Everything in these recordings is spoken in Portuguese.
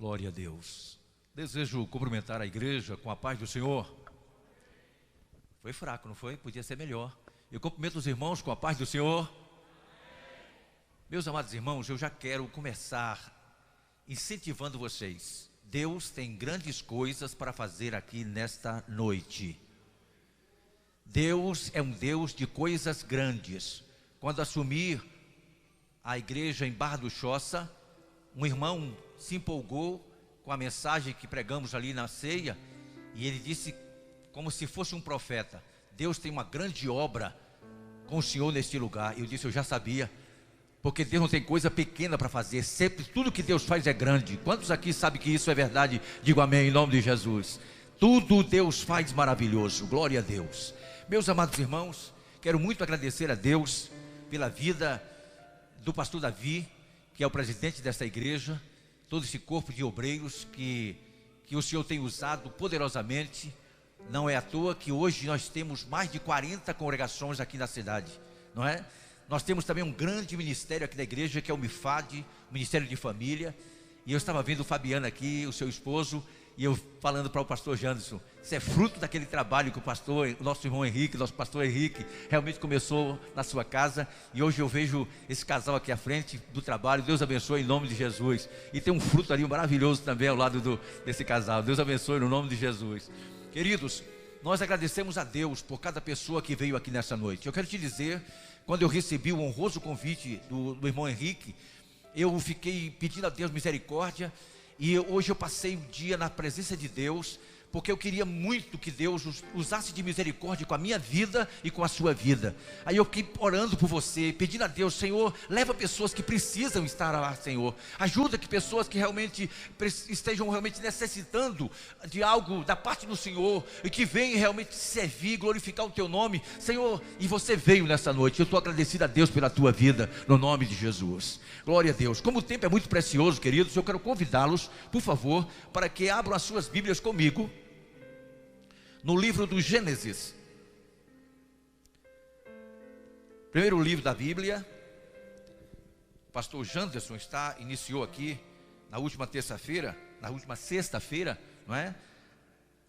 Glória a Deus. Desejo cumprimentar a igreja com a paz do Senhor. Foi fraco, não foi? Podia ser melhor. Eu cumprimento os irmãos com a paz do Senhor. Meus amados irmãos, eu já quero começar incentivando vocês. Deus tem grandes coisas para fazer aqui nesta noite. Deus é um Deus de coisas grandes. Quando assumi a igreja em Barra do Choça, um irmão se empolgou com a mensagem que pregamos ali na ceia, e ele disse, como se fosse um profeta: Deus tem uma grande obra com o Senhor neste lugar. Eu disse, eu já sabia, porque Deus não tem coisa pequena para fazer, sempre tudo que Deus faz é grande. Quantos aqui sabem que isso é verdade? Digo amém, em nome de Jesus. Tudo Deus faz maravilhoso, glória a Deus. Meus amados irmãos, quero muito agradecer a Deus pela vida do pastor Davi, que é o presidente desta igreja, todo esse corpo de obreiros que o Senhor tem usado poderosamente. Não é à toa que hoje nós temos mais de 40 congregações aqui na cidade, não é? Nós temos também um grande ministério aqui da igreja, que é o MIFAD, Ministério de Família. E eu estava vendo o Fabiano aqui, o seu esposo, e eu falando para o pastor Janderson, isso é fruto daquele trabalho que o nosso irmão Henrique, nosso pastor Henrique, realmente começou na sua casa. E hoje eu vejo esse casal aqui à frente do trabalho. Deus abençoe em nome de Jesus. E tem um fruto ali maravilhoso também ao lado desse casal. Deus abençoe no nome de Jesus. Queridos, nós agradecemos a Deus por cada pessoa que veio aqui nessa noite. Eu quero te dizer, quando eu recebi o honroso convite do irmão Henrique, eu fiquei pedindo a Deus misericórdia. E hoje eu passei o dia na presença de Deus, porque eu queria muito que Deus usasse de misericórdia com a minha vida e com a sua vida. Aí eu fiquei orando por você, pedindo a Deus: Senhor, leva pessoas que precisam estar lá, Senhor. Ajuda que pessoas que realmente estejam realmente necessitando de algo da parte do Senhor, e que venham realmente servir, glorificar o Teu nome, Senhor. E você veio nessa noite. Eu estou agradecido a Deus pela tua vida, no nome de Jesus. Glória a Deus. Como o tempo é muito precioso, queridos, eu quero convidá-los, por favor, para que abram as suas Bíblias comigo no livro do Gênesis, primeiro livro da Bíblia. O pastor Janderson iniciou aqui na última sexta-feira, não é?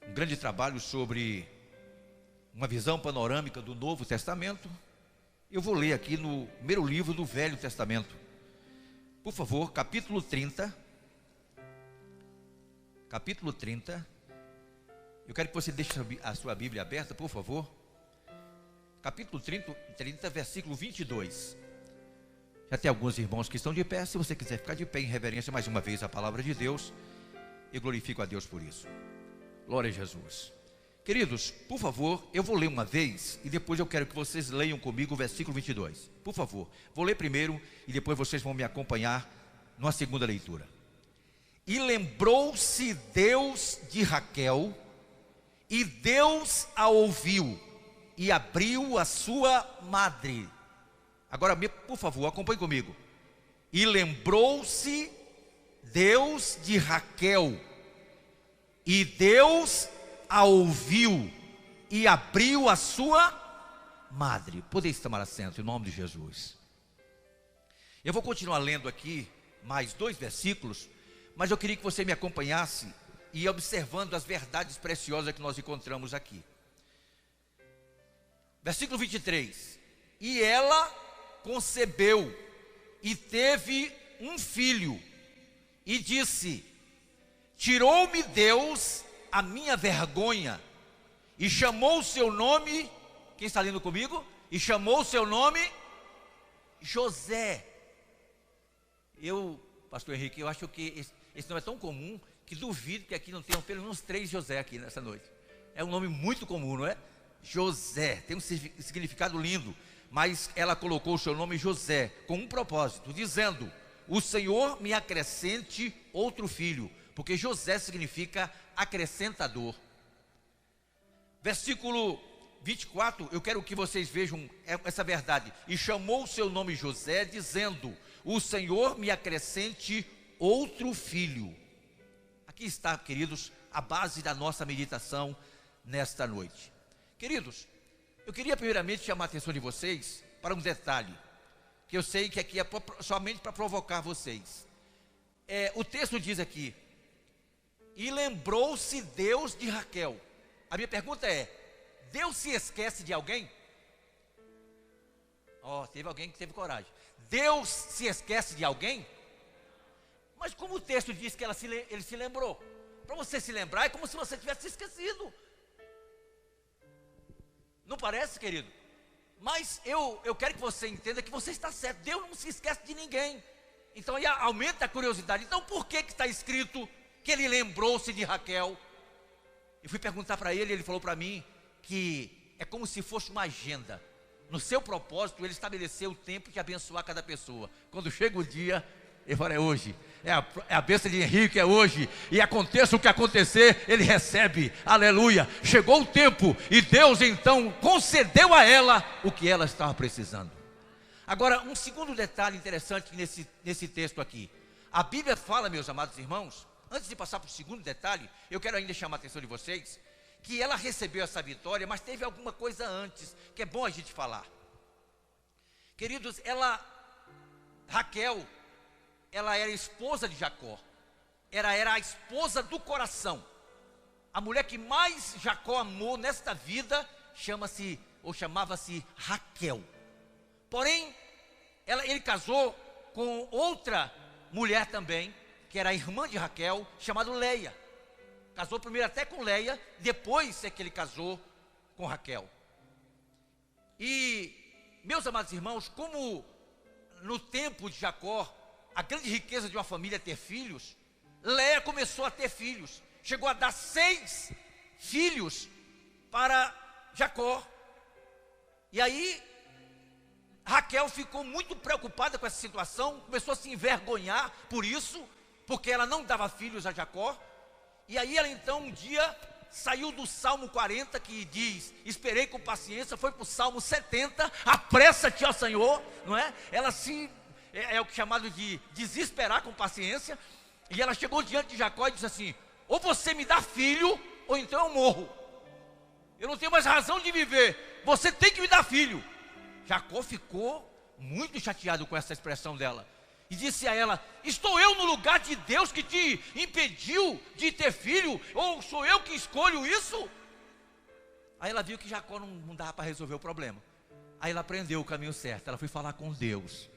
Um grande trabalho sobre uma visão panorâmica do Novo Testamento. Eu vou ler aqui no primeiro livro do Velho Testamento, por favor, capítulo 30. Eu quero que você deixe a sua Bíblia aberta, por favor. Capítulo 30, versículo 22. Já tem alguns irmãos que estão de pé. Se você quiser ficar de pé em reverência mais uma vez à palavra de Deus, eu glorifico a Deus por isso. Glória a Jesus. Queridos, por favor, eu vou ler uma vez e depois eu quero que vocês leiam comigo o versículo 22. Por favor, vou ler primeiro e depois vocês vão me acompanhar numa segunda leitura. E lembrou-se Deus de Raquel, e Deus a ouviu e abriu a sua madre. Agora, por favor, acompanhe comigo. E lembrou-se Deus de Raquel, e Deus a ouviu e abriu a sua madre. Podeis tomar assento em nome de Jesus. Eu vou continuar lendo aqui mais 2 versículos, mas eu queria que você me acompanhasse e observando as verdades preciosas que nós encontramos aqui. Versículo 23. E ela concebeu e teve um filho, e disse: tirou-me Deus a minha vergonha, e chamou o seu nome, quem está lendo comigo? E chamou o seu nome José. Pastor Henrique, eu acho que esse nome é tão comum que duvido que aqui não tenham pelo menos 3 José aqui nessa noite. É um nome muito comum, não é? José, tem um significado lindo, mas ela colocou o seu nome José com um propósito, dizendo: o Senhor me acrescente outro filho, porque José significa acrescentador. Versículo 24, eu quero que vocês vejam essa verdade. E chamou o seu nome José, dizendo: o Senhor me acrescente outro filho. Aqui está, queridos, a base da nossa meditação nesta noite. Queridos, eu queria primeiramente chamar a atenção de vocês para um detalhe, que eu sei que aqui é somente para provocar vocês. O texto diz aqui: e lembrou-se Deus de Raquel. A minha pergunta é: Deus se esquece de alguém? Teve alguém que teve coragem. Deus se esquece de alguém? Mas como o texto diz que ele se lembrou? Para você se lembrar é como se você tivesse se esquecido. Não parece, querido? Mas eu quero que você entenda que você está certo. Deus não se esquece de ninguém. Então aí aumenta a curiosidade. Então por que está escrito que ele lembrou-se de Raquel? Eu fui perguntar para ele, ele falou para mim que é como se fosse uma agenda. No seu propósito, ele estabeleceu o tempo de abençoar cada pessoa. Quando chega o dia, ele fala: é hoje, é a bênção de Henrique, é hoje. E aconteça o que acontecer, ele recebe, aleluia. Chegou o tempo e Deus então concedeu a ela o que ela estava precisando. Agora, um segundo detalhe interessante nesse texto aqui. A Bíblia fala, meus amados irmãos, antes de passar para o segundo detalhe, eu quero ainda chamar a atenção de vocês, que ela recebeu essa vitória, mas teve alguma coisa antes, que é bom a gente falar. Queridos, Raquel, ela era esposa de Jacó, era a esposa do coração. A mulher que mais Jacó amou nesta vida chamava-se Raquel. Porém, ele casou com outra mulher também, que era a irmã de Raquel, chamada Leia. Casou primeiro até com Leia, depois é que ele casou com Raquel. E, meus amados irmãos, como no tempo de Jacó, a grande riqueza de uma família é ter filhos, Leia começou a ter filhos. Chegou a dar 6 filhos para Jacó. E aí, Raquel ficou muito preocupada com essa situação, começou a se envergonhar por isso, porque ela não dava filhos a Jacó. E aí ela então um dia saiu do Salmo 40, que diz: esperei com paciência, foi para o Salmo 70, apressa-te, ó Senhor, não é? Ela é o que é chamado de desesperar com paciência. E ela chegou diante de Jacó e disse assim: ou você me dá filho, ou então eu morro. Eu não tenho mais razão de viver, você tem que me dar filho. Jacó ficou muito chateado com essa expressão dela. E disse a ela: estou eu no lugar de Deus que te impediu de ter filho? Ou sou eu que escolho isso? Aí ela viu que Jacó não dava para resolver o problema. Aí ela aprendeu o caminho certo, ela foi falar com Deus.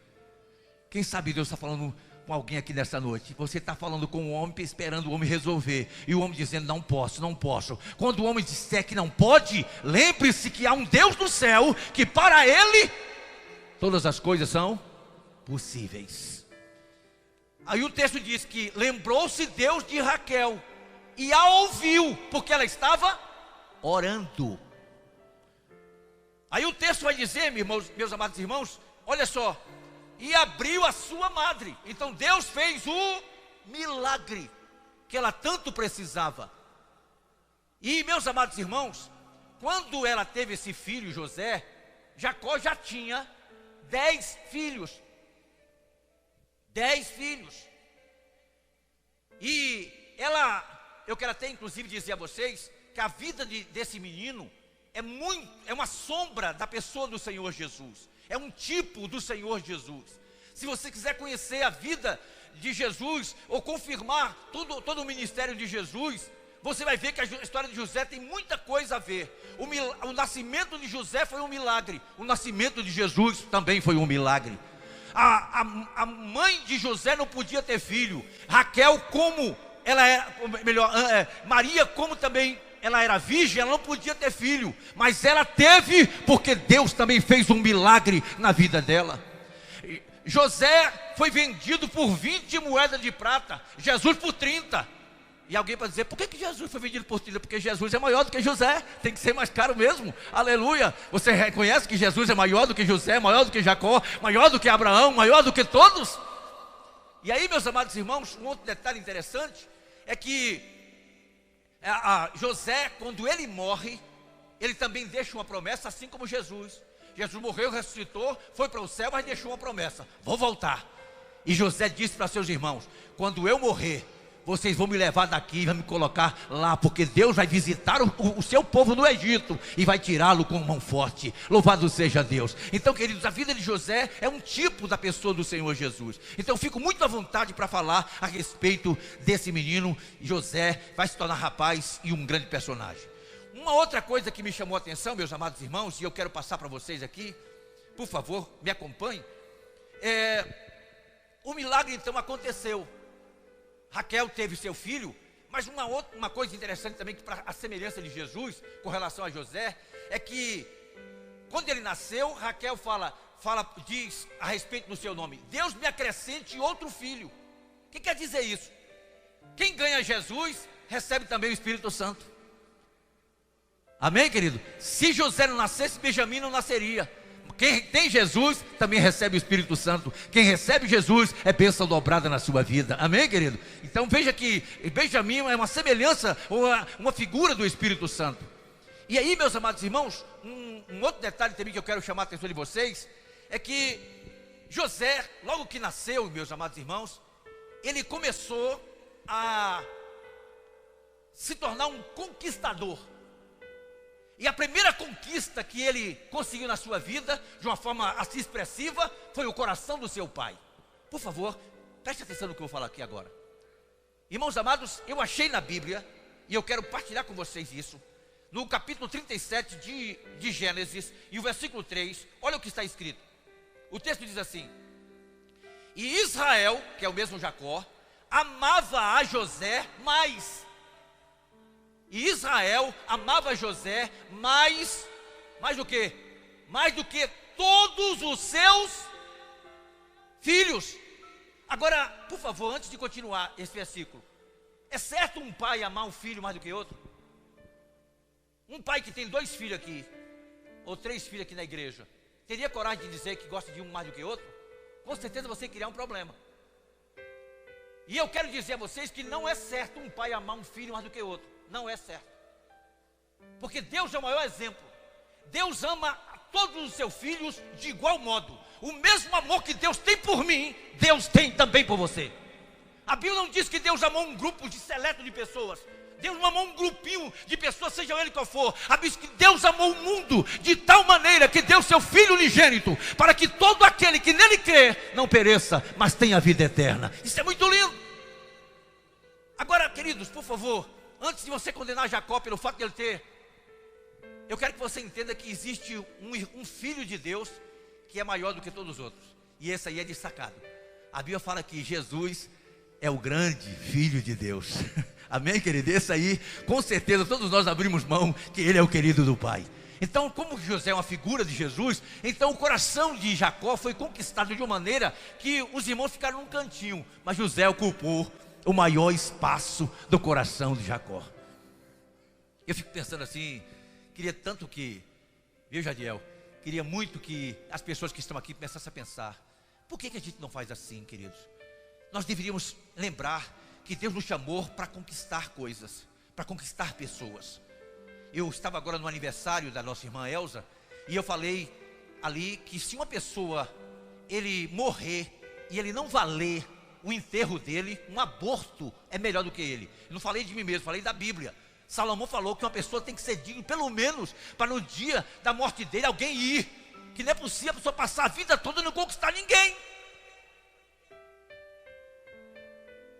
Quem sabe Deus está falando com alguém aqui nessa noite. Você está falando com o homem, esperando o homem resolver, e o homem dizendo: não posso, não posso. Quando o homem disser que não pode, lembre-se que há um Deus no céu, que para ele todas as coisas são possíveis. Aí o texto diz que lembrou-se Deus de Raquel e a ouviu, porque ela estava orando. Aí o texto vai dizer, meus amados irmãos, olha só: e abriu a sua madre. Então Deus fez o milagre que ela tanto precisava. E, meus amados irmãos, quando ela teve esse filho José, Jacó já tinha 10 filhos. 10 filhos. E eu quero até inclusive dizer a vocês que a vida desse menino é uma sombra da pessoa do Senhor Jesus. É um tipo do Senhor Jesus. Se você quiser conhecer a vida de Jesus, ou confirmar todo o ministério de Jesus, você vai ver que a história de José tem muita coisa a ver. O nascimento de José foi um milagre. O nascimento de Jesus também foi um milagre. A mãe de José não podia ter filho. Raquel, como ela era, Maria, como também ela era virgem, ela não podia ter filho, mas ela teve, porque Deus também fez um milagre na vida dela. José foi vendido por 20 moedas de prata, Jesus por 30. E alguém pode dizer: por que Jesus foi vendido por 30? Porque Jesus é maior do que José, tem que ser mais caro mesmo, aleluia. Você reconhece que Jesus é maior do que José, maior do que Jacó, maior do que Abraão, maior do que todos? E aí, meus amados irmãos, um outro detalhe interessante é que José, quando ele morre, ele também deixa uma promessa, assim como Jesus. Jesus morreu, ressuscitou, foi para o céu, mas deixou uma promessa: vou voltar. E José disse para seus irmãos: quando eu morrer, vocês vão me levar daqui e vão me colocar lá, porque Deus vai visitar o seu povo no Egito e vai tirá-lo com mão forte. Louvado seja Deus. Então, queridos, a vida de José é um tipo da pessoa do Senhor Jesus. Então, eu fico muito à vontade para falar a respeito desse menino. José vai se tornar rapaz e um grande personagem. Uma outra coisa que me chamou a atenção, meus amados irmãos, e eu quero passar para vocês aqui, por favor, me acompanhe. O milagre então aconteceu. Raquel teve seu filho, mas uma coisa interessante também, que para a semelhança de Jesus com relação a José, é que quando ele nasceu, Raquel diz a respeito do seu nome: Deus me acrescente outro filho. O que quer dizer isso? Quem ganha Jesus, recebe também o Espírito Santo. Amém, querido? Se José não nascesse, Benjamim não nasceria. Quem tem Jesus também recebe o Espírito Santo. Quem recebe Jesus é bênção dobrada na sua vida. Amém, querido? Então veja que Benjamim é uma semelhança, uma figura do Espírito Santo. E aí, meus amados irmãos, um outro detalhe também que eu quero chamar a atenção de vocês, é que José, logo que nasceu, meus amados irmãos, ele começou a se tornar um conquistador. E a primeira conquista que ele conseguiu na sua vida, de uma forma assim expressiva, foi o coração do seu pai. Por favor, preste atenção no que eu vou falar aqui agora. Irmãos amados, eu achei na Bíblia, e eu quero partilhar com vocês isso, no capítulo 37 de Gênesis, e o versículo 3, olha o que está escrito. O texto diz assim: e Israel, que é o mesmo Jacó, amava a José mais. E Israel amava José mais do que? Mais do que todos os seus filhos. Agora, por favor, antes de continuar esse versículo, é certo um pai amar um filho mais do que outro? Um pai que tem 2 filhos aqui, ou 3 filhos aqui na igreja, teria coragem de dizer que gosta de um mais do que outro? Com certeza você criar um problema. E eu quero dizer a vocês que não é certo um pai amar um filho mais do que outro. Não é certo. Porque Deus é o maior exemplo. Deus ama a todos os seus filhos de igual modo. O mesmo amor que Deus tem por mim, Deus tem também por você. A Bíblia não diz que Deus amou um grupo seleto de pessoas. Deus não amou um grupinho de pessoas, seja ele qual for. A Bíblia diz que Deus amou o mundo de tal maneira que deu seu Filho unigênito, para que todo aquele que nele crê não pereça, mas tenha vida eterna. Isso é muito lindo. Agora, queridos, por favor, antes de você condenar Jacó pelo fato de ele ter, eu quero que você entenda que existe um filho de Deus que é maior do que todos os outros. E esse aí é destacado. A Bíblia fala que Jesus é o grande filho de Deus. Amém, querido? Esse aí, com certeza, todos nós abrimos mão que ele é o querido do Pai. Então, como José é uma figura de Jesus, então o coração de Jacó foi conquistado de uma maneira que os irmãos ficaram num cantinho, mas José ocupou o maior espaço do coração de Jacó. Eu fico pensando assim, queria tanto que, viu, Jadiel, queria muito que as pessoas que estão aqui começassem a pensar: por que a gente não faz assim, queridos? Nós deveríamos lembrar que Deus nos chamou para conquistar coisas, para conquistar pessoas. Eu estava agora no aniversário da nossa irmã Elza, e eu falei ali que se uma pessoa, ele morrer e ele não valer o enterro dele, um aborto é melhor do que ele. Eu não falei de mim mesmo, falei da Bíblia. Salomão falou que uma pessoa tem que ser digna, pelo menos, para no dia da morte dele alguém ir. Que não é possível a pessoa passar a vida toda e não conquistar ninguém.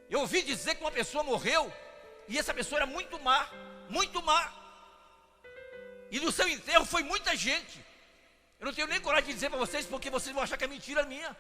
Eu ouvi dizer que uma pessoa morreu, e essa pessoa era muito má, e no seu enterro foi muita gente. Eu não tenho nem coragem de dizer para vocês, porque vocês vão achar que é mentira minha,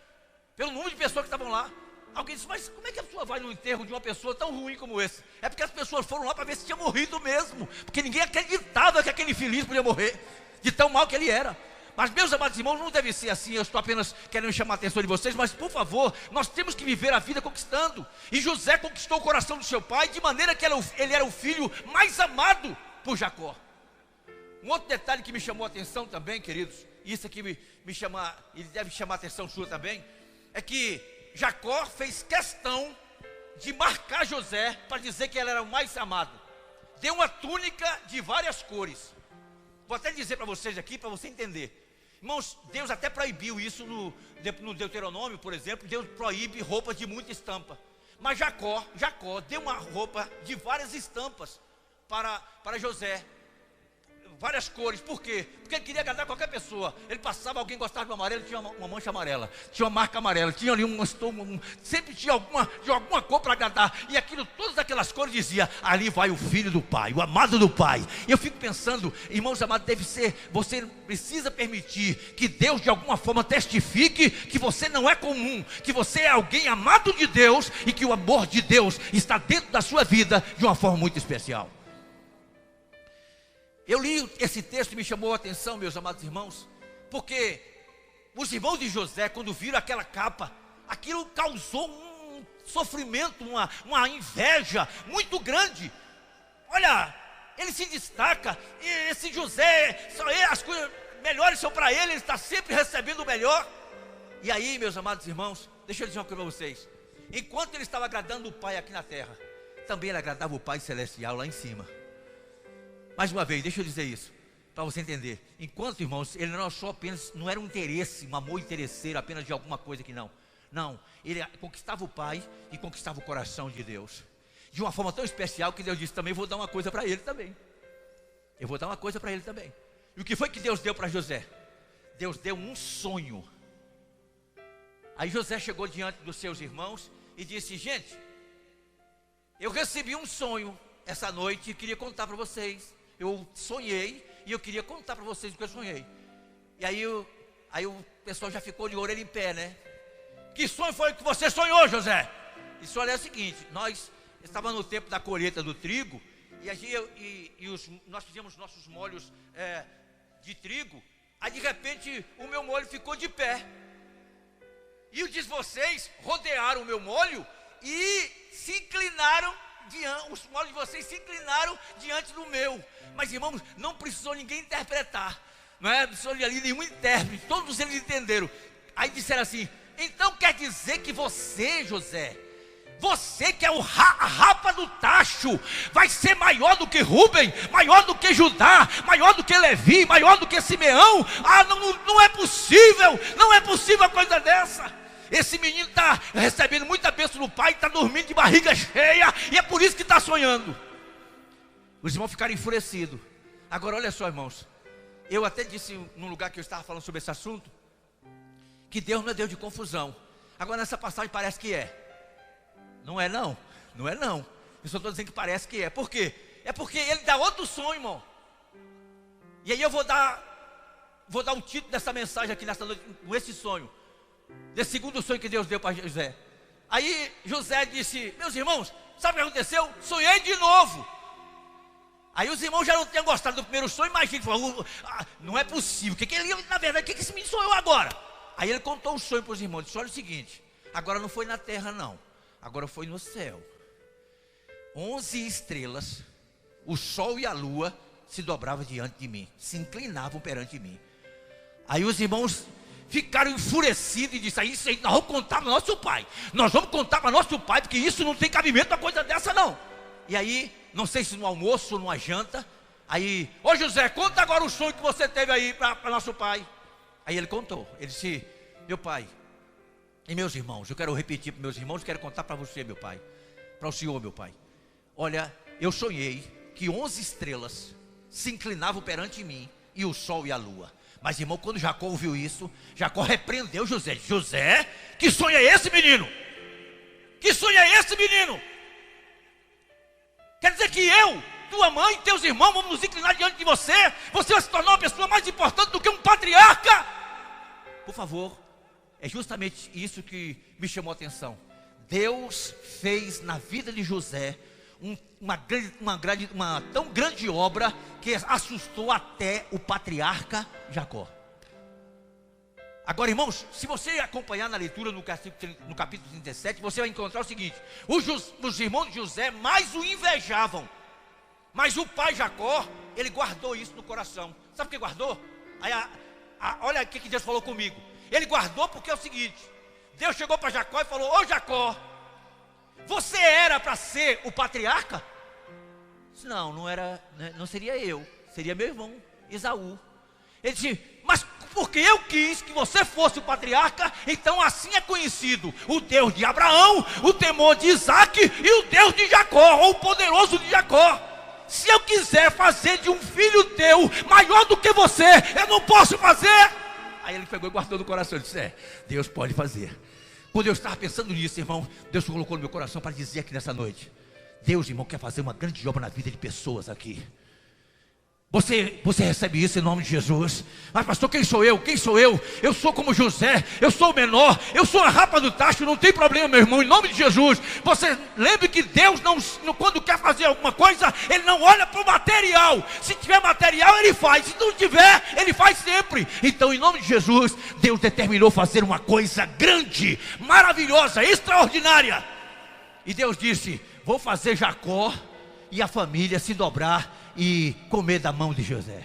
pelo número de pessoas que estavam lá. Alguém disse: mas como é que a pessoa vai no enterro de uma pessoa tão ruim como esse? É porque as pessoas foram lá para ver se tinha morrido mesmo, porque ninguém acreditava que aquele infeliz podia morrer, de tão mal que ele era. Mas, meus amados irmãos, não deve ser assim. Eu estou apenas querendo chamar a atenção de vocês, mas por favor, nós temos que viver a vida conquistando. E José conquistou o coração do seu pai, de maneira que ele era o filho mais amado por Jacó. Um outro detalhe que me chamou a atenção também, queridos, e isso aqui ele deve chamar a atenção sua também, é que Jacó fez questão de marcar José para dizer que ele era o mais amado. Deu uma túnica de várias cores. Vou até dizer para vocês aqui, para você entender. Irmãos, Deus até proibiu isso no Deuteronômio, por exemplo. Deus proíbe roupas de muita estampa. Mas Jacó deu uma roupa de várias estampas para José, várias cores. Por quê? Porque ele queria agradar qualquer pessoa. Ele passava, alguém gostava de amarelo, tinha uma mancha amarela, tinha uma marca amarela, tinha ali sempre tinha alguma cor para agradar. E aquilo, todas aquelas cores dizia: ali vai o filho do pai, o amado do pai. E eu fico pensando, irmãos amados, você precisa permitir que Deus de alguma forma testifique que você não é comum, que você é alguém amado de Deus e que o amor de Deus está dentro da sua vida de uma forma muito especial. Eu li esse texto e me chamou a atenção, meus amados irmãos, porque os irmãos de José, quando viram aquela capa, aquilo causou um sofrimento, uma inveja muito grande. Olha, ele se destaca, esse José, as coisas melhores são para ele está sempre recebendo o melhor. E aí, meus amados irmãos, deixa eu dizer uma coisa para vocês: enquanto ele estava agradando o Pai aqui na terra, também ele agradava o Pai celestial lá em cima. Mais uma vez, deixa eu dizer isso, para você entender. Enquanto, irmãos, ele não achou apenas, não era um interesse, um amor interesseiro apenas de alguma coisa que não. Não, ele conquistava o Pai e conquistava o coração de Deus. De uma forma tão especial que Deus disse: também vou dar uma coisa para ele também. Eu vou dar uma coisa para ele também. E o que foi que Deus deu para José? Deus deu um sonho. Aí José chegou diante dos seus irmãos e disse: gente, eu recebi um sonho essa noite e queria contar para vocês. Eu sonhei e eu queria contar para vocês o que eu sonhei. E aí o pessoal já ficou de orelha em pé, né? Que sonho foi que você sonhou, José? E o olha, é o seguinte: nós estávamos no tempo da colheita do trigo, nós fizemos nossos molhos de trigo. Aí de repente o meu molho ficou de pé. E os de vocês rodearam o meu molho e se inclinaram. Os molhos de vocês se inclinaram diante do meu. Mas, irmãos, não precisou ninguém interpretar, não precisou ali nenhum intérprete, todos eles entenderam. Aí disseram assim: então quer dizer que você, José, você que é a rapa do tacho, vai ser maior do que Rúben, maior do que Judá, maior do que Levi, maior do que Simeão? Não é possível, não é possível a coisa dessa. Esse menino está recebendo muita bênção do pai, está dormindo de barriga cheia, e é por isso que está sonhando. Os irmãos ficaram enfurecidos. Agora olha só, irmãos, eu até disse num lugar que eu estava falando sobre esse assunto, que Deus não é Deus de confusão. Agora nessa passagem parece que é. Não é não, não é não. Eu só estou dizendo que parece que é. Por quê? É porque ele dá outro sonho, irmão. E aí eu vou dar um título dessa mensagem aqui nessa noite, com esse sonho, desse segundo sonho que Deus deu para José. Aí José disse: meus irmãos, sabe o que aconteceu? Sonhei de novo. Aí os irmãos já não tinham gostado do primeiro sonho. Imagina, não é possível. Na verdade, o que esse menino sonhou agora? Aí ele contou o sonho para os irmãos. Disse: olha o seguinte, agora não foi na terra não, agora foi no céu. 11 estrelas, o sol e a lua se dobravam diante de mim, se inclinavam perante mim. Aí os irmãos ficaram enfurecidos e disseram: isso aí nós vamos contar para nosso pai. Nós vamos contar para nosso pai, porque isso não tem cabimento uma coisa dessa não. E aí, não sei se no almoço ou numa janta, aí: ô José, conta agora o sonho que você teve aí para nosso pai. Aí ele contou. Ele disse: meu pai e meus irmãos, eu quero repetir para meus irmãos, quero contar para você, meu pai, para o senhor, meu pai. Olha, eu sonhei que 11 estrelas se inclinavam perante mim, e o sol e a lua. Mas, irmão, quando Jacó ouviu isso, Jacó repreendeu José. José, que sonho é esse, menino? Que sonho é esse, menino? Quer dizer que eu, tua mãe e teus irmãos vamos nos inclinar diante de você? Você vai se tornar uma pessoa mais importante do que um patriarca? Por favor, é justamente isso que me chamou a atenção. Deus fez na vida de José uma tão grande obra que assustou até o patriarca Jacó. Agora, irmãos, se você acompanhar na leitura no capítulo 37, você vai encontrar o seguinte: os irmãos de José mais o invejavam, mas o pai Jacó, ele guardou isso no coração. Sabe por que guardou? Aí, olha o que Deus falou comigo. Ele guardou porque é o seguinte: Deus chegou para Jacó e falou: ô Jacó, você era para ser o patriarca? Não, não era, não seria eu, seria meu irmão Esaú. Ele disse: mas porque eu quis que você fosse o patriarca, então assim é conhecido o Deus de Abraão, o temor de Isaac e o Deus de Jacó, ou o poderoso de Jacó. Se eu quiser fazer de um filho teu maior do que você, eu não posso fazer. Aí ele pegou e guardou no coração e disse: Deus pode fazer. Quando eu estava pensando nisso, irmão, Deus colocou no meu coração para dizer aqui nessa noite: Deus, irmão, quer fazer uma grande obra na vida de pessoas aqui. Você recebe isso em nome de Jesus. Mas pastor, quem sou eu? Quem sou eu? Eu sou como José, eu sou o menor, eu sou a rapa do tacho, não tem problema, meu irmão, em nome de Jesus. Você lembre que Deus, quando quer fazer alguma coisa, Ele não olha para o material. Se tiver material, Ele faz. Se não tiver, Ele faz sempre. Então, em nome de Jesus, Deus determinou fazer uma coisa grande, maravilhosa, extraordinária. E Deus disse: vou fazer Jacó e a família se dobrar e comer da mão de José.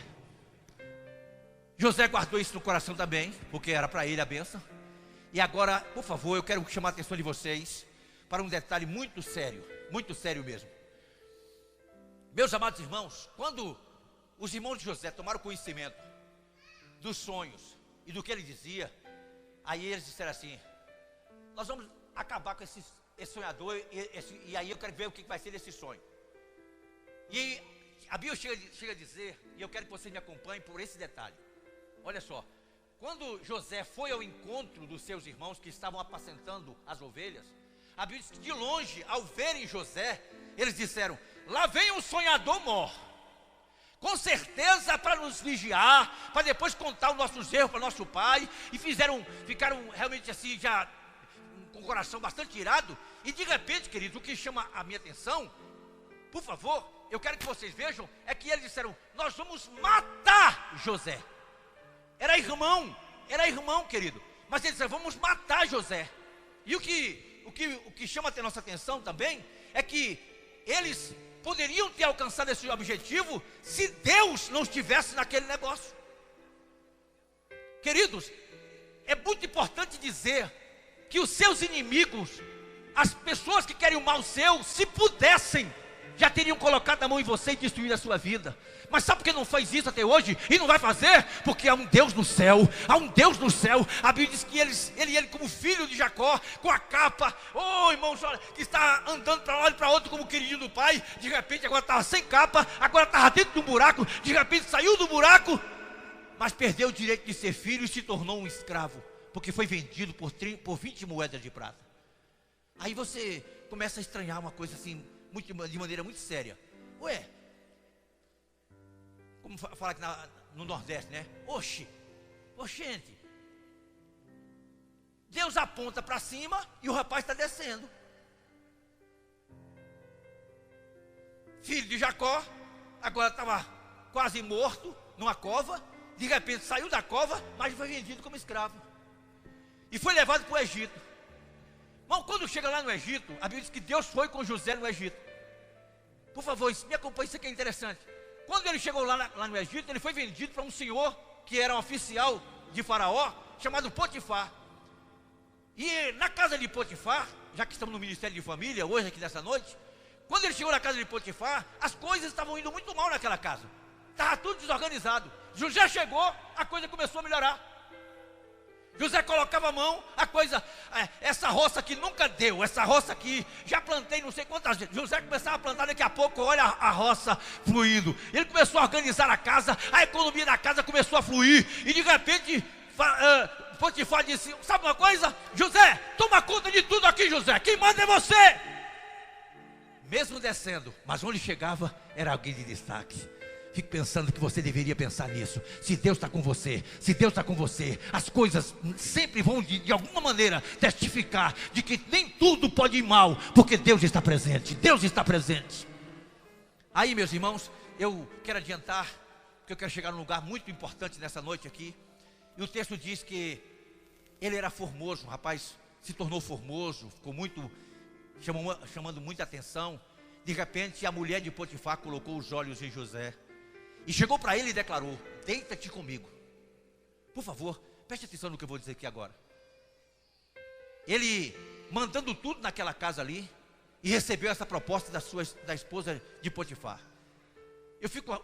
José guardou isso no coração também, porque era para ele a bênção. E agora, por favor, eu quero chamar a atenção de vocês para um detalhe muito sério mesmo. Meus amados irmãos, quando os irmãos de José tomaram conhecimento dos sonhos e do que ele dizia, aí eles disseram assim: nós vamos acabar com esse sonhador, e aí eu quero ver o que vai ser desse sonho. E a Bíblia chega a dizer, e eu quero que vocês me acompanhem por esse detalhe. Olha só, quando José foi ao encontro dos seus irmãos que estavam apacentando as ovelhas, a Bíblia diz que de longe, ao verem José, eles disseram: lá vem um sonhador mor, com certeza para nos vigiar, para depois contar os nossos erros para nosso pai. E ficaram realmente assim, já com o coração bastante irado. E de repente, queridos, o que chama a minha atenção, por favor, eu quero que vocês vejam, é que eles disseram: nós vamos matar José. Era irmão, querido, mas eles disseram: vamos matar José. E o que chama a nossa atenção também, é que eles poderiam ter alcançado esse objetivo, se Deus não estivesse naquele negócio. Queridos, é muito importante dizer, que os seus inimigos, as pessoas que querem o mal seu, se pudessem, já teriam colocado a mão em você e destruído a sua vida. Mas sabe por que não faz isso até hoje? E não vai fazer? Porque há um Deus no céu. Há um Deus no céu. A Bíblia diz que ele como filho de Jacó, com a capa, irmãos, olha, que está andando para um lado e para outro como queridinho do pai. De repente agora estava sem capa, agora estava dentro de um buraco. De repente saiu do buraco, mas perdeu o direito de ser filho e se tornou um escravo, porque foi vendido por 20 moedas de prata. Aí você começa a estranhar uma coisa assim, de maneira muito séria. Como fala aqui no Nordeste, né? Oxente, Deus aponta para cima e o rapaz está descendo. Filho de Jacó, agora estava quase morto numa cova. De repente saiu da cova, mas foi vendido como escravo e foi levado para o Egito. Irmão, quando chega lá no Egito, a Bíblia diz que Deus foi com José no Egito. Por favor, me acompanhe, isso aqui é interessante. Quando ele chegou lá no Egito, ele foi vendido para um senhor que era um oficial de Faraó, chamado Potifar. E na casa de Potifar, já que estamos no Ministério de Família, hoje aqui nessa noite, quando ele chegou na casa de Potifar, as coisas estavam indo muito mal naquela casa. Estava tudo desorganizado. José chegou, a coisa começou a melhorar. José colocava a mão, a coisa, essa roça aqui nunca deu, essa roça aqui, já plantei não sei quantas vezes. José começava a plantar, daqui a pouco, olha a roça fluindo. Ele começou a organizar a casa, a economia da casa começou a fluir. E de repente, Potifar disse: sabe uma coisa, José, toma conta de tudo aqui, José, quem manda é você. Mesmo descendo, mas onde chegava, era alguém de destaque. Fique pensando que você deveria pensar nisso. Se Deus está com você, as coisas sempre vão de alguma maneira testificar de que nem tudo pode ir mal, porque Deus está presente. Aí, meus irmãos, eu quero adiantar, porque eu quero chegar num lugar muito importante nessa noite aqui. E o texto diz que ele era formoso, o rapaz se tornou formoso, ficou chamando muita atenção. De repente, a mulher de Potifar colocou os olhos em José e chegou para ele e declarou: deita-te comigo. Por favor, preste atenção no que eu vou dizer aqui agora. Ele mandando tudo naquela casa ali, e recebeu essa proposta da esposa de Potifar.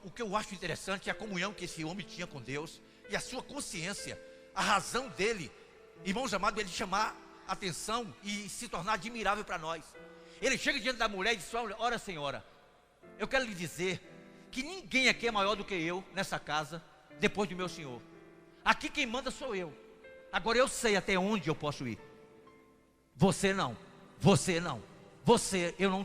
O que eu acho interessante é a comunhão que esse homem tinha com Deus, e a sua consciência, a razão dele, irmãos amados, ele chamar a atenção e se tornar admirável para nós. Ele chega diante da mulher e diz: ora senhora, eu quero lhe dizer que ninguém aqui é maior do que eu nessa casa, depois do meu senhor. Aqui quem manda sou eu. Agora eu sei até onde eu posso ir. Você não, você não. Você, eu não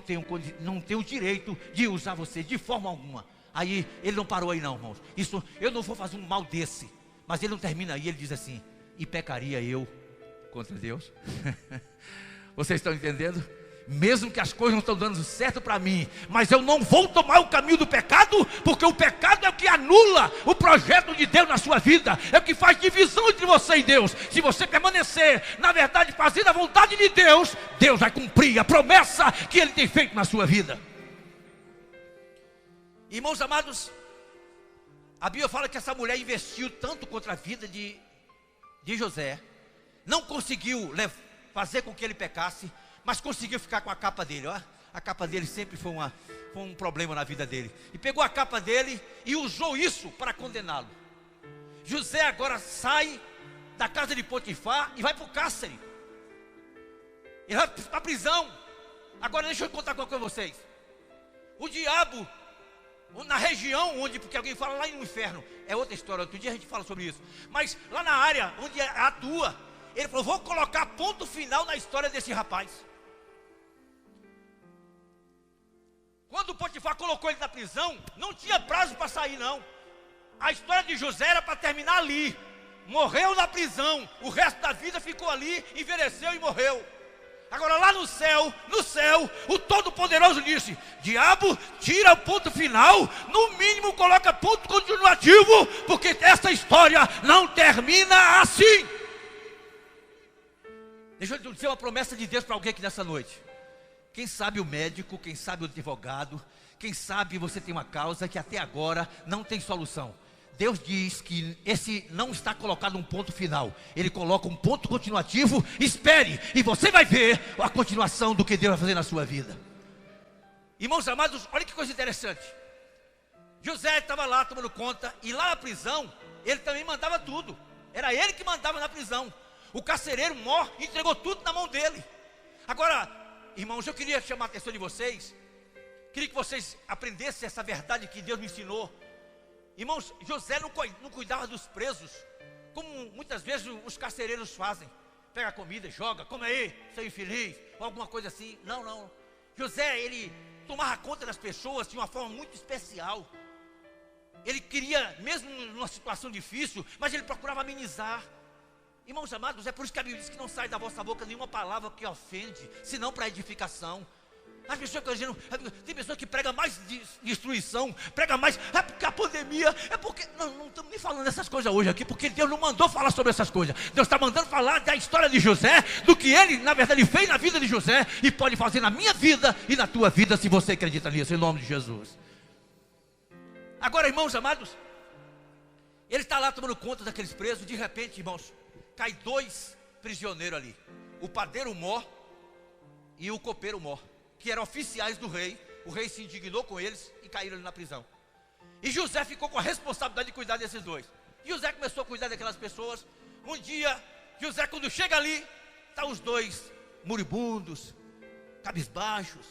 tenho direito de usar você de forma alguma. Aí ele não parou aí não, irmãos. Isso, eu não vou fazer um mal desse. Mas ele não termina aí, ele diz assim: e pecaria eu contra Deus? Vocês estão entendendo? Mesmo que as coisas não estão dando certo para mim, mas eu não vou tomar o caminho do pecado, porque o pecado é o que anula o projeto de Deus na sua vida, é o que faz divisão entre você e Deus. Se você permanecer, na verdade, fazendo a vontade de Deus, Deus vai cumprir a promessa que Ele tem feito na sua vida. Irmãos amados, a Bíblia fala que essa mulher investiu tanto contra a vida de José, não conseguiu fazer com que ele pecasse, mas conseguiu ficar com a capa dele. Ó, a capa dele sempre foi um problema na vida dele. E pegou a capa dele e usou isso para condená-lo. José agora sai da casa de Potifar e vai para o cárcere. Ele vai para a prisão. Agora deixa eu contar uma coisa com vocês. O diabo, na região onde, porque alguém fala lá no inferno, é outra história, outro dia a gente fala sobre isso. Mas lá na área onde atua, ele falou: vou colocar ponto final na história desse rapaz. Quando o Potifar colocou ele na prisão, não tinha prazo para sair não. A história de José era para terminar ali. Morreu na prisão, o resto da vida ficou ali, envelheceu e morreu. Agora lá no céu, o Todo-Poderoso disse: diabo, tira o ponto final, no mínimo coloca ponto continuativo, porque essa história não termina assim. Deixa eu dizer uma promessa de Deus para alguém aqui nessa noite. Quem sabe o médico, quem sabe o advogado, quem sabe você tem uma causa que até agora não tem solução. Deus diz que esse não está colocado um ponto final, Ele coloca um ponto continuativo. Espere, e você vai ver a continuação do que Deus vai fazer na sua vida. Irmãos amados, olha que coisa interessante. José estava lá tomando conta, e lá na prisão, ele também mandava tudo. Era ele que mandava na prisão. O carcereiro mor entregou tudo na mão dele. Agora, irmãos, eu queria chamar a atenção de vocês. Queria que vocês aprendessem essa verdade que Deus me ensinou. Irmãos, José não cuidava dos presos, como muitas vezes os carcereiros fazem. Pega a comida, joga, come aí, seu infeliz, ou alguma coisa assim. Não. José, ele tomava conta das pessoas de uma forma muito especial. Ele queria, mesmo numa situação difícil, mas ele procurava amenizar. Irmãos amados, é por isso que a Bíblia diz que não sai da vossa boca nenhuma palavra que ofende, senão para edificação. As pessoas estão dizendo, tem pessoas que pregam mais destruição, pregam mais, é porque a pandemia, é porque, não estamos nem falando dessas coisas hoje aqui, porque Deus não mandou falar sobre essas coisas. Deus está mandando falar da história de José, do que ele, na verdade, fez na vida de José, e pode fazer na minha vida e na tua vida, se você acredita nisso, em nome de Jesus. Agora, irmãos amados, ele está lá tomando conta daqueles presos. De repente, irmãos, cai dois prisioneiros ali, o padeiro mor e o copeiro mor, que eram oficiais do rei. O rei se indignou com eles e caíram ali na prisão. E José ficou com a responsabilidade de cuidar desses dois. José começou a cuidar daquelas pessoas. Um dia, José, quando chega ali, está os dois moribundos, cabisbaixos.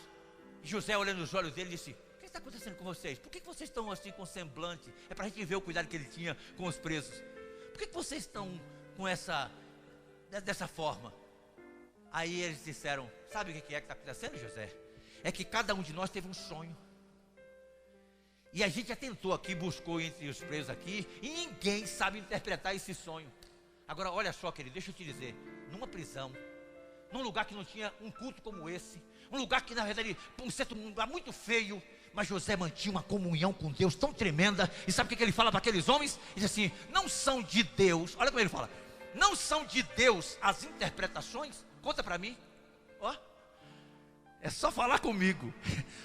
E José, olhando nos olhos dele, disse: o que está acontecendo com vocês? Por que vocês estão assim com semblante? É para a gente ver o cuidado que ele tinha com os presos. Por que vocês estão com dessa forma? Aí eles disseram: sabe o que está acontecendo, José? É que cada um de nós teve um sonho. E a gente já tentou aqui, buscou entre os presos aqui, e ninguém sabe interpretar esse sonho. Agora olha só, querido, deixa eu te dizer, numa prisão, num lugar que não tinha um culto como esse, um lugar que na verdade, um lugar muito feio, mas José mantinha uma comunhão com Deus tão tremenda. E sabe o que ele fala para aqueles homens? Ele diz assim: não são de Deus, olha como ele fala, não são de Deus as interpretações? Conta para mim. Ó, é só falar comigo.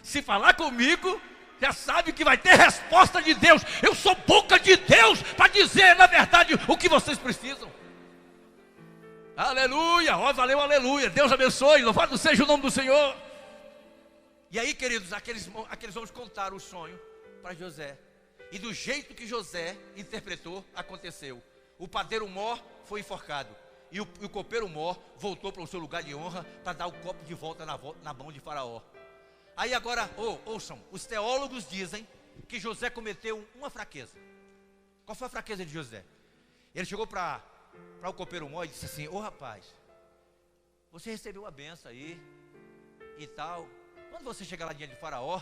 Se falar comigo, já sabe que vai ter resposta de Deus. Eu sou boca de Deus para dizer na verdade o que vocês precisam. Aleluia, ó, valeu, aleluia. Deus abençoe, louvado seja o nome do Senhor. E aí, queridos, aqueles homens contaram o sonho para José. E do jeito que José interpretou, aconteceu. O padeiro Mó foi enforcado. E o copeiro Mó voltou para o seu lugar de honra para dar o copo de volta na mão de Faraó. Aí agora, ouçam, os teólogos dizem que José cometeu uma fraqueza. Qual foi a fraqueza de José? Ele chegou para o copeiro Mó e disse assim: ô rapaz, você recebeu a benção aí e tal. Quando você chegar lá diante de Faraó,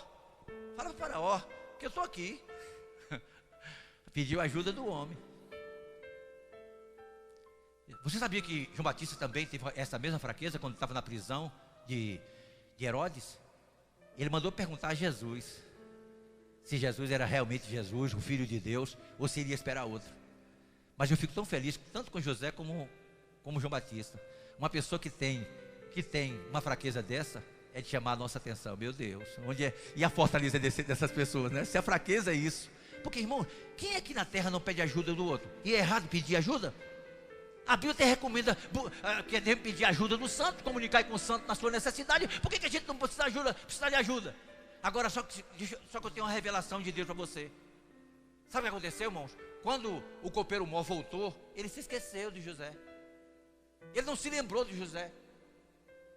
fala para Faraó que eu estou aqui. Pediu ajuda do homem. Você sabia que João Batista também teve essa mesma fraqueza quando estava na prisão de Herodes? Ele mandou perguntar a Jesus se Jesus era realmente Jesus, o Filho de Deus, ou se iria esperar outro. Mas eu fico tão feliz, tanto com José como João Batista. Uma pessoa que tem uma fraqueza dessa, é de chamar a nossa atenção. Meu Deus, onde é? E a fortaleza dessas pessoas, né? Se a fraqueza é isso. Porque, irmão, quem aqui na terra não pede ajuda do outro? E é errado pedir ajuda? A Bíblia até recomenda que devemos pedir ajuda do santo, comunicar com o santo na sua necessidade. Por que a gente não precisa de ajuda? Agora, só que eu tenho uma revelação de Deus para você. Sabe o que aconteceu, irmãos? Quando o copeiro Mó voltou, ele se esqueceu de José. Ele não se lembrou de José.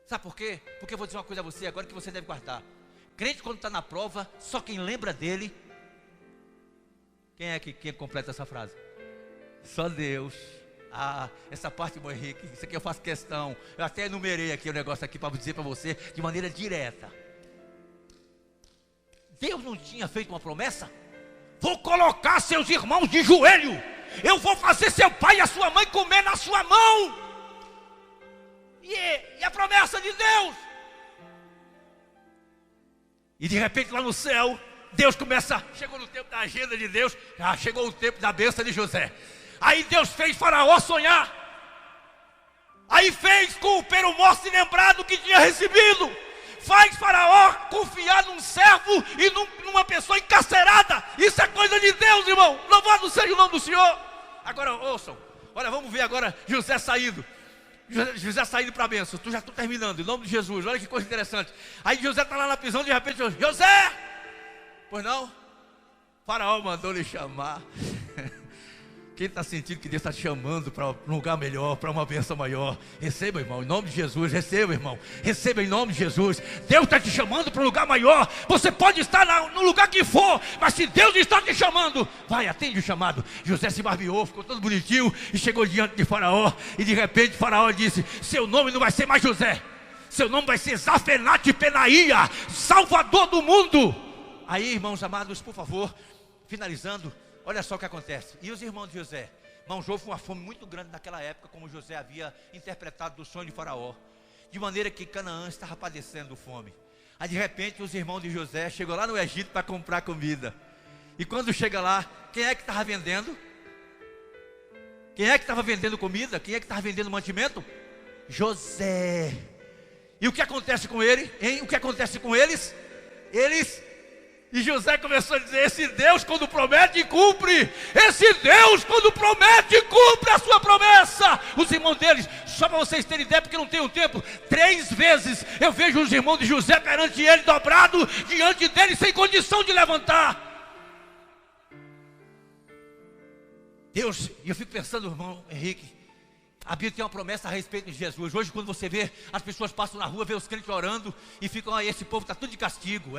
Sabe por quê? Porque eu vou dizer uma coisa a você agora que você deve guardar. Crente, quando está na prova, só quem lembra dele. Quem completa essa frase? Só Deus. Essa parte, irmão Henrique, isso aqui eu faço questão. Eu até enumerei aqui o negócio aqui para dizer para você de maneira direta. Deus não tinha feito uma promessa? Vou colocar seus irmãos de joelho. Eu vou fazer seu pai e a sua mãe comer na sua mão. E a promessa de Deus. E de repente lá no céu, Deus chegou no tempo da agenda de Deus. Chegou o tempo da bênção de José. Aí Deus fez Faraó sonhar. Aí fez com o copeiro Mó se lembrar do que tinha recebido. Faz Faraó confiar num servo e numa pessoa encarcerada. Isso é coisa de Deus, irmão. Louvado seja o nome do Senhor. Agora ouçam. Olha, vamos ver agora José saindo. José saindo para a bênção. Já estou terminando, em nome de Jesus. Olha que coisa interessante. Aí José está lá na prisão, de repente, José! Pois não? Faraó mandou lhe chamar. Quem está sentindo que Deus está te chamando para um lugar melhor, para uma bênção maior, receba, irmão, em nome de Jesus. Receba, irmão, receba em nome de Jesus. Deus está te chamando para um lugar maior. Você pode estar no lugar que for, mas se Deus está te chamando, vai, atende o chamado. José se barbeou, ficou todo bonitinho e chegou diante de Faraó. E de repente Faraó disse: seu nome não vai ser mais José, seu nome vai ser Zafenate Penaía, Salvador do mundo. Aí, irmãos amados, por favor, finalizando, olha só o que acontece. E os irmãos de José? Manjou com uma fome muito grande naquela época, como José havia interpretado do sonho de Faraó, de maneira que Canaã estava padecendo fome. Aí de repente os irmãos de José chegou lá no Egito para comprar comida. E quando chega lá, quem é que estava vendendo? Quem é que estava vendendo comida? Quem é que estava vendendo mantimento? José. E o que acontece com ele? Hein? O que acontece com eles? E José começou a dizer: esse Deus quando promete, cumpre. Esse Deus quando promete, cumpre a sua promessa. Os irmãos deles, só para vocês terem ideia, porque não tenho tempo, 3 vezes eu vejo os irmãos de José perante ele, dobrado diante dele, sem condição de levantar. Deus, e eu fico pensando, irmão Henrique, a Bíblia tem uma promessa a respeito de Jesus. Hoje quando você vê, as pessoas passam na rua, vê os crentes orando e ficam: esse povo está tudo de castigo.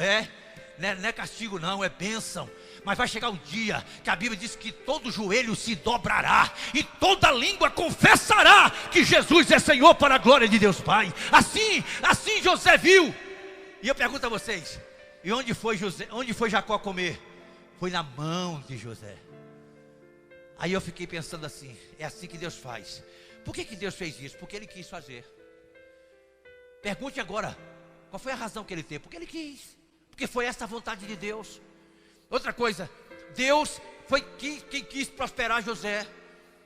Não é castigo não, é bênção. Mas vai chegar um dia que a Bíblia diz que todo joelho se dobrará e toda língua confessará que Jesus é Senhor, para a glória de Deus Pai. Assim José viu. E eu pergunto a vocês: e onde foi Jacó comer? Foi na mão de José. Aí eu fiquei pensando assim: é assim que Deus faz. Por que Deus fez isso? Porque Ele quis fazer. Pergunte agora, qual foi a razão que Ele teve? Porque Ele quis. Porque foi essa a vontade de Deus. Outra coisa, Deus foi quem quis prosperar José.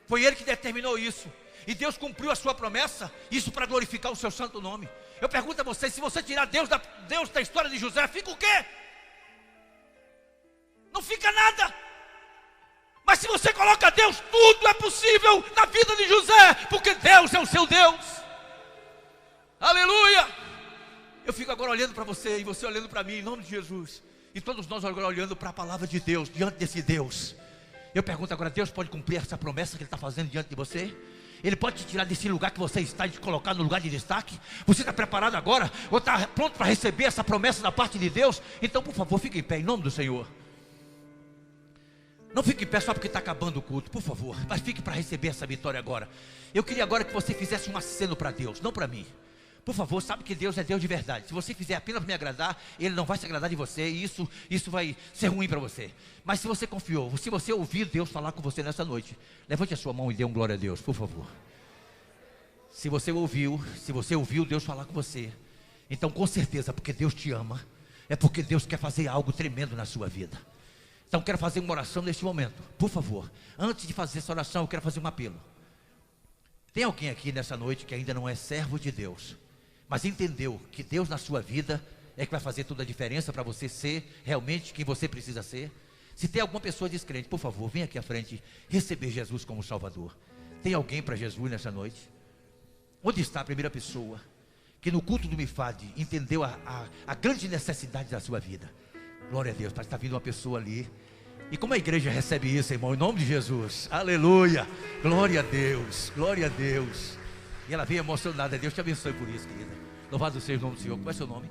Foi Ele que determinou isso. E Deus cumpriu a sua promessa. Isso para glorificar o seu santo nome. Eu pergunto a vocês: se você tirar Deus da história de José, fica o quê? Não fica nada. Mas se você coloca Deus, tudo é possível na vida de José. Porque Deus é o seu Deus. Aleluia. Eu fico agora olhando para você e você olhando para mim, em nome de Jesus. E todos nós agora olhando para a palavra de Deus, diante desse Deus. Eu pergunto agora, Deus pode cumprir essa promessa que Ele está fazendo diante de você? Ele pode te tirar desse lugar que você está e te colocar no lugar de destaque? Você está preparado agora? Ou está pronto para receber essa promessa da parte de Deus? Então, por favor, fique em pé, em nome do Senhor. Não fique em pé só porque está acabando o culto, por favor. Mas fique para receber essa vitória agora. Eu queria agora que você fizesse um aceno para Deus, não para mim. Por favor, sabe que Deus é Deus de verdade. Se você fizer apenas para me agradar, Ele não vai se agradar de você. E isso vai ser ruim para você. Mas se você confiou, se você ouvir Deus falar com você nessa noite, levante a sua mão e dê um glória a Deus, por favor. Se você ouviu Deus falar com você, então com certeza, porque Deus te ama, é porque Deus quer fazer algo tremendo na sua vida. Então quero fazer uma oração neste momento. Por favor, antes de fazer essa oração, eu quero fazer um apelo. Tem alguém aqui nessa noite que ainda não é servo de Deus, mas entendeu que Deus na sua vida é que vai fazer toda a diferença para você ser realmente quem você precisa ser? Se tem alguma pessoa descrente, por favor, vem aqui à frente receber Jesus como Salvador. Tem alguém para Jesus nessa noite? Onde está a primeira pessoa que no culto do MIFAD entendeu a grande necessidade da sua vida? Glória a Deus, parece que está vindo uma pessoa ali. E como a igreja recebe isso, irmão, em nome de Jesus, aleluia, glória a Deus, glória a Deus. E ela veio emocionada. Deus te abençoe por isso, querida. Louvado seja o nome do Senhor. Qual é o seu nome?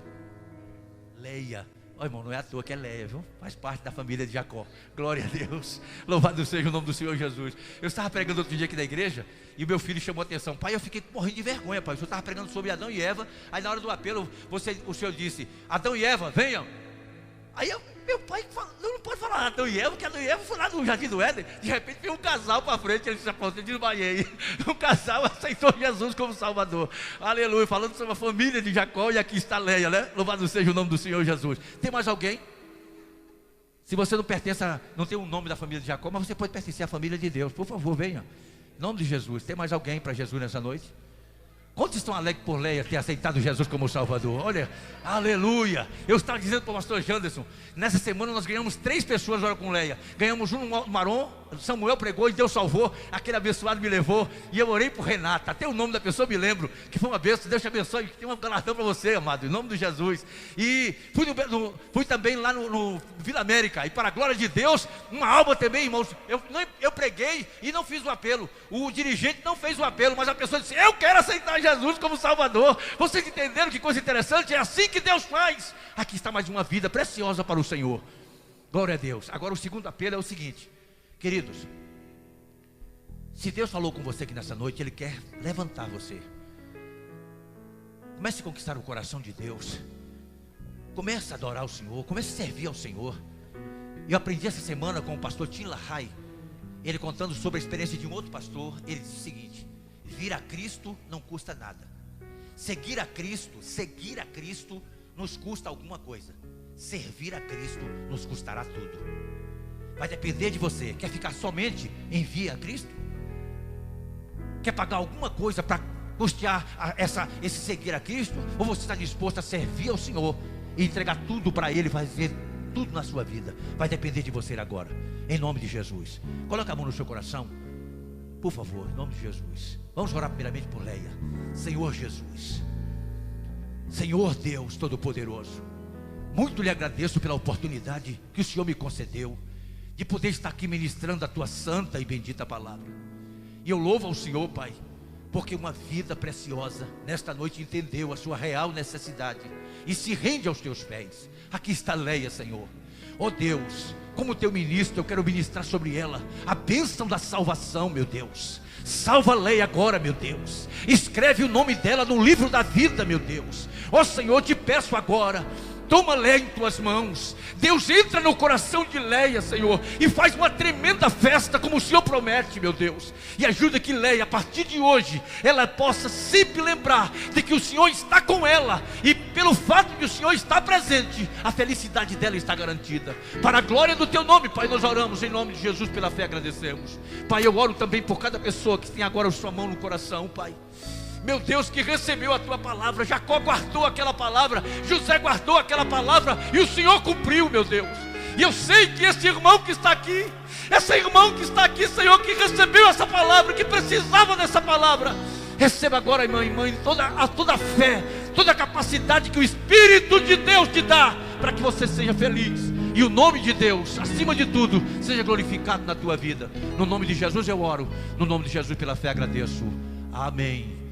Leia. Ó, irmão, não é à toa que é Leia, viu? Faz parte da família de Jacó. Glória a Deus. Louvado seja o nome do Senhor Jesus. Eu estava pregando outro dia aqui na igreja e o meu filho chamou a atenção. Pai, eu fiquei morrendo de vergonha, pai. O senhor estava pregando sobre Adão e Eva. Aí na hora do apelo, o senhor disse: Adão e Eva, venham. Aí meu pai não pode falar Adão e Eva, porque Adão e Eva foi lá no Jardim do Éden. De repente veio um casal para frente, ele disse: eu desmaiei. Um casal aceitou Jesus como Salvador. Aleluia, falando sobre a família de Jacó. E aqui está Leia, né? Louvado seja o nome do Senhor Jesus. Tem mais alguém? Se você não tem o nome da família de Jacó, mas você pode pertencer à família de Deus. Por favor, venha. Em nome de Jesus. Tem mais alguém para Jesus nessa noite? Quantos estão alegres por Leia ter aceitado Jesus como Salvador? Olha, aleluia. Eu estava dizendo para o pastor Janderson, nessa semana nós ganhamos 3 pessoas agora com Leia. Ganhamos um no Marom, Samuel pregou e Deus salvou. Aquele abençoado me levou. E eu orei por Renata, até o nome da pessoa me lembro, que foi uma bênção. Deus te abençoe, tem um galardão para você, amado, em nome de Jesus. E fui também lá no Vila América. E para a glória de Deus, uma alma também, irmãos. Eu preguei e não fiz o apelo. O dirigente não fez o apelo, mas a pessoa disse: eu quero aceitar Jesus como Salvador. Vocês entenderam que coisa interessante? É assim que Deus faz. Aqui está mais uma vida preciosa para o Senhor. Glória a Deus. Agora o segundo apelo é o seguinte, queridos: se Deus falou com você aqui nessa noite, Ele quer levantar você. Comece a conquistar o coração de Deus. Comece a adorar o Senhor. Comece a servir ao Senhor. Eu aprendi essa semana com o pastor Tim LaHaye, ele contando sobre a experiência de um outro pastor. Ele disse o seguinte: vir a Cristo não custa nada. Seguir a Cristo nos custa alguma coisa. Servir a Cristo nos custará tudo. Vai depender de você. Quer ficar somente em vir a Cristo? Quer pagar alguma coisa para custear esse seguir a Cristo? Ou você está disposto a servir ao Senhor e entregar tudo para Ele, fazer tudo na sua vida? Vai depender de você agora, em nome de Jesus. Coloca a mão no seu coração, por favor, em nome de Jesus. Vamos orar primeiramente por Leia. Senhor Jesus, Senhor Deus Todo-Poderoso, muito lhe agradeço pela oportunidade que o Senhor me concedeu de poder estar aqui ministrando a tua santa e bendita palavra. E eu louvo ao Senhor, Pai, porque uma vida preciosa nesta noite entendeu a sua real necessidade e se rende aos teus pés. Aqui está Leia, Senhor. Ó Deus, como teu ministro, eu quero ministrar sobre ela a bênção da salvação, meu Deus. Salva Leia agora, meu Deus. Escreve o nome dela no livro da vida, meu Deus. Ó Senhor, te peço agora, toma Leia em tuas mãos. Deus, entra no coração de Leia, Senhor, e faz uma tremenda festa como o Senhor promete, meu Deus. E ajuda que Leia, a partir de hoje, ela possa sempre lembrar de que o Senhor está com ela. E pelo fato de o Senhor estar presente, a felicidade dela está garantida. Para a glória do teu nome, Pai, nós oramos em nome de Jesus, pela fé agradecemos. Pai, eu oro também por cada pessoa que tem agora a sua mão no coração, Pai. Meu Deus, que recebeu a tua palavra. Jacó guardou aquela palavra, José guardou aquela palavra, e o Senhor cumpriu, meu Deus. E eu sei que esse irmão que está aqui, esse irmão que está aqui, Senhor, que recebeu essa palavra, que precisava dessa palavra, receba agora, irmã e mãe, toda a fé, toda a capacidade que o Espírito de Deus te dá, para que você seja feliz, e o nome de Deus, acima de tudo, seja glorificado na tua vida. No nome de Jesus eu oro, no nome de Jesus pela fé agradeço. Amém.